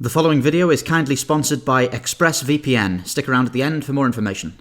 The following video is kindly sponsored by ExpressVPN. Stick around at the end for more information.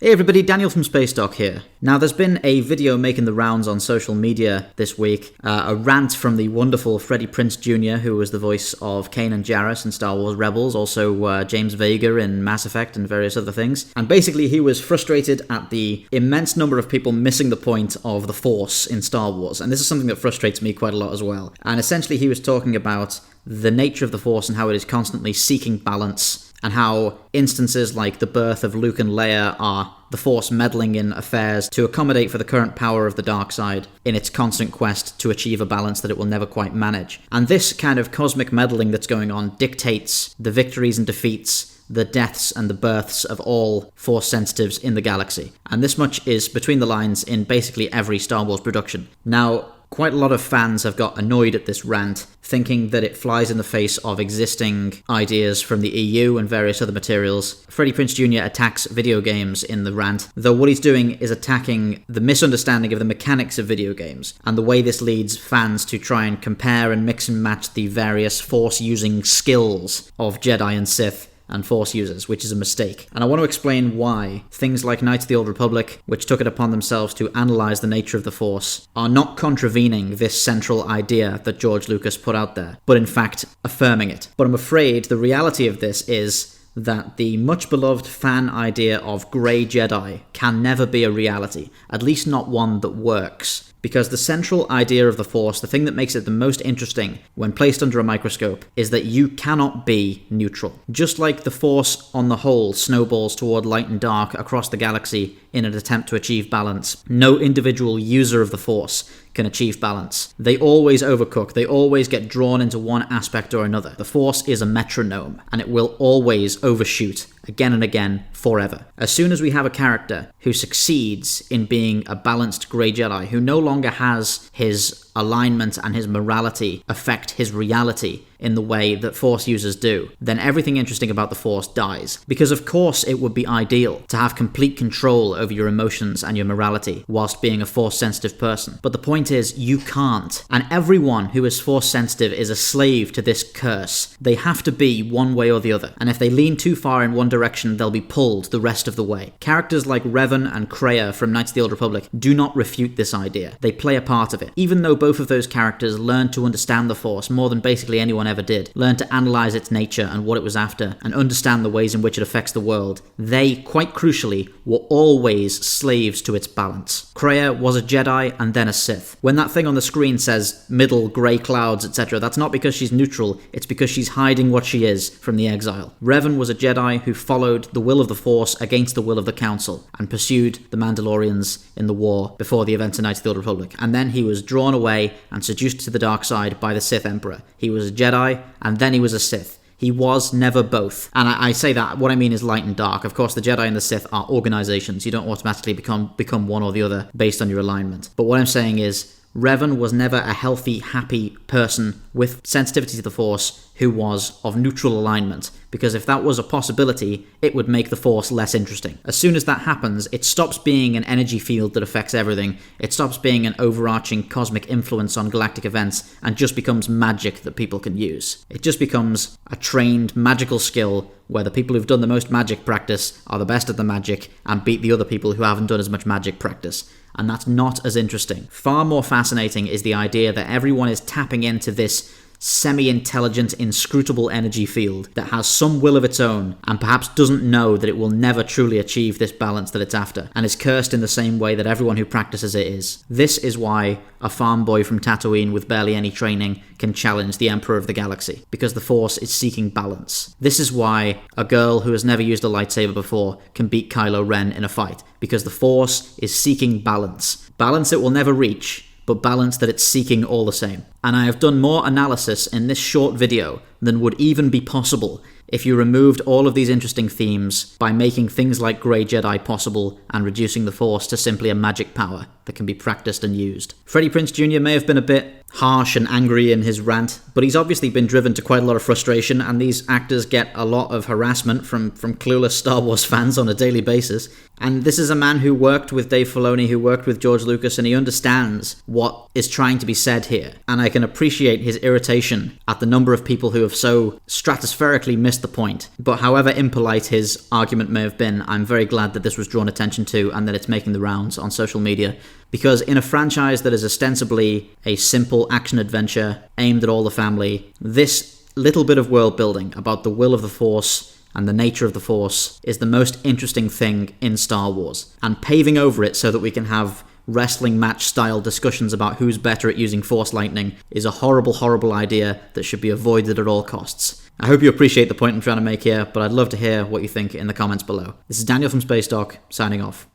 Hey everybody, Daniel from Spacedock here. Now there's been a video making the rounds on social media this week, a rant from the wonderful Freddie Prinze Jr., who was the voice of Kanan Jarrus in Star Wars Rebels, also James Vega in Mass Effect and various other things. And basically he was frustrated at the immense number of people missing the point of the Force in Star Wars, and this is something that frustrates me quite a lot as well. And essentially he was talking about the nature of the Force and how it is constantly seeking balance, and how instances like the birth of Luke and Leia are the Force meddling in affairs to accommodate for the current power of the dark side in its constant quest to achieve a balance that it will never quite manage. And this kind of cosmic meddling that's going on dictates the victories and defeats, the deaths and the births of all Force sensitives in the galaxy. And this much is between the lines in basically every Star Wars production. Now, quite a lot of fans have got annoyed at this rant, thinking that it flies in the face of existing ideas from the EU and various other materials. Freddie Prinze Jr. attacks video games in the rant, though what he's doing is attacking the misunderstanding of the mechanics of video games, and the way this leads fans to try and compare and mix and match the various Force-using skills of Jedi and Sith and Force users, which is a mistake. And I want to explain why things like Knights of the Old Republic, which took it upon themselves to analyse the nature of the Force, are not contravening this central idea that George Lucas put out there, but in fact affirming it. But I'm afraid the reality of this is that the much-beloved fan idea of Grey Jedi can never be a reality, at least not one that works. Because the central idea of the Force, the thing that makes it the most interesting when placed under a microscope, is that you cannot be neutral. Just like the Force on the whole snowballs toward light and dark across the galaxy in an attempt to achieve balance, no individual user of the Force can achieve balance. They always overcook, they always get drawn into one aspect or another. The Force is a metronome, and it will always overshoot again and again, forever. As soon as we have a character who succeeds in being a balanced Grey Jedi, who no longer has his alignment and his morality affect his reality in the way that Force users do, then everything interesting about the Force dies. Because of course it would be ideal to have complete control over your emotions and your morality whilst being a Force-sensitive person. But the point is, you can't. And everyone who is Force-sensitive is a slave to this curse. They have to be one way or the other. And if they lean too far in one direction, they'll be pulled the rest of the way. Characters like Revan and Kreia from Knights of the Old Republic do not refute this idea. They play a part of it. Even though both of those characters learned to understand the Force more than basically anyone ever did, learned to analyze its nature and what it was after, and understand the ways in which it affects the world, they, quite crucially, were always slaves to its balance. Kreia was a Jedi and then a Sith. When that thing on the screen says middle, grey clouds, etc., that's not because she's neutral, it's because she's hiding what she is from the exile. Revan was a Jedi who followed the will of the Force against the will of the Council, and pursued the Mandalorians in the war before the events of Knights of the Old Republic. And then he was drawn away and seduced to the dark side by the Sith Emperor. He was a Jedi, and then he was a Sith. He was never both. And I say that, what I mean is light and dark. Of course, the Jedi and the Sith are organizations. You don't automatically become one or the other based on your alignment. But what I'm saying is, Revan was never a healthy, happy person with sensitivity to the Force who was of neutral alignment, because if that was a possibility, it would make the Force less interesting. As soon as that happens, it stops being an energy field that affects everything, it stops being an overarching cosmic influence on galactic events, and just becomes magic that people can use. It just becomes a trained magical skill where the people who've done the most magic practice are the best at the magic and beat the other people who haven't done as much magic practice. And that's not as interesting. Far more fascinating is the idea that everyone is tapping into this semi-intelligent, inscrutable energy field that has some will of its own and perhaps doesn't know that it will never truly achieve this balance that it's after, and is cursed in the same way that everyone who practices it is. This is why a farm boy from Tatooine with barely any training can challenge the Emperor of the Galaxy, because the Force is seeking balance. This is why a girl who has never used a lightsaber before can beat Kylo Ren in a fight, because the Force is seeking balance. Balance it will never reach, but balance that it's seeking all the same. And I have done more analysis in this short video than would even be possible if you removed all of these interesting themes by making things like Grey Jedi possible and reducing the Force to simply a magic power that can be practiced and used. Freddie Prinze Jr. may have been a bit harsh and angry in his rant, but he's obviously been driven to quite a lot of frustration, and these actors get a lot of harassment from clueless Star Wars fans on a daily basis. And this is a man who worked with Dave Filoni, who worked with George Lucas, and he understands what is trying to be said here. And I can appreciate his irritation at the number of people who have so stratospherically missed the point. But however impolite his argument may have been, I'm very glad that this was drawn attention to and that it's making the rounds on social media. Because in a franchise that is ostensibly a simple action-adventure aimed at all the family, this little bit of world building about the will of the Force and the nature of the Force is the most interesting thing in Star Wars. And paving over it so that we can have wrestling match-style discussions about who's better at using Force lightning is a horrible, horrible idea that should be avoided at all costs. I hope you appreciate the point I'm trying to make here, but I'd love to hear what you think in the comments below. This is Daniel from Spacedock, signing off.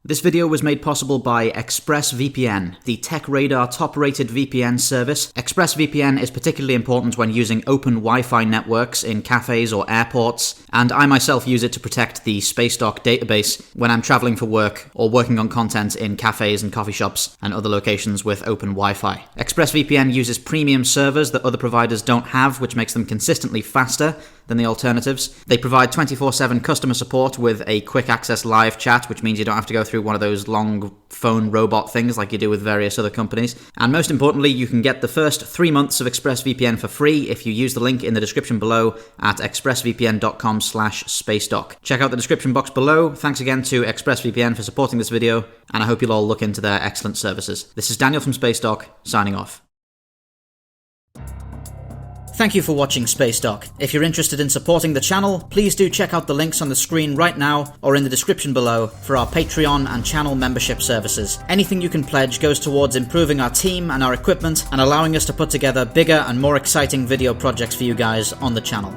This video was made possible by ExpressVPN, the TechRadar top-rated VPN service. ExpressVPN is particularly important when using open Wi-Fi networks in cafes or airports, and I myself use it to protect the Spacedock database when I'm traveling for work or working on content in cafes and coffee shops and other locations with open Wi-Fi. ExpressVPN uses premium servers that other providers don't have, which makes them consistently faster than the alternatives. They provide 24/7 customer support with a quick access live chat, which means you don't have to go through one of those long phone robot things like you do with various other companies. And most importantly, you can get the first 3 months of ExpressVPN for free if you use the link in the description below at expressvpn.com/spacedock. Check out the description box below. Thanks again to ExpressVPN for supporting this video, and I hope you'll all look into their excellent services. This is Daniel from Spacedock, signing off. Thank you for watching Spacedock. If you're interested in supporting the channel, please do check out the links on the screen right now or in the description below for our Patreon and channel membership services. Anything you can pledge goes towards improving our team and our equipment and allowing us to put together bigger and more exciting video projects for you guys on the channel.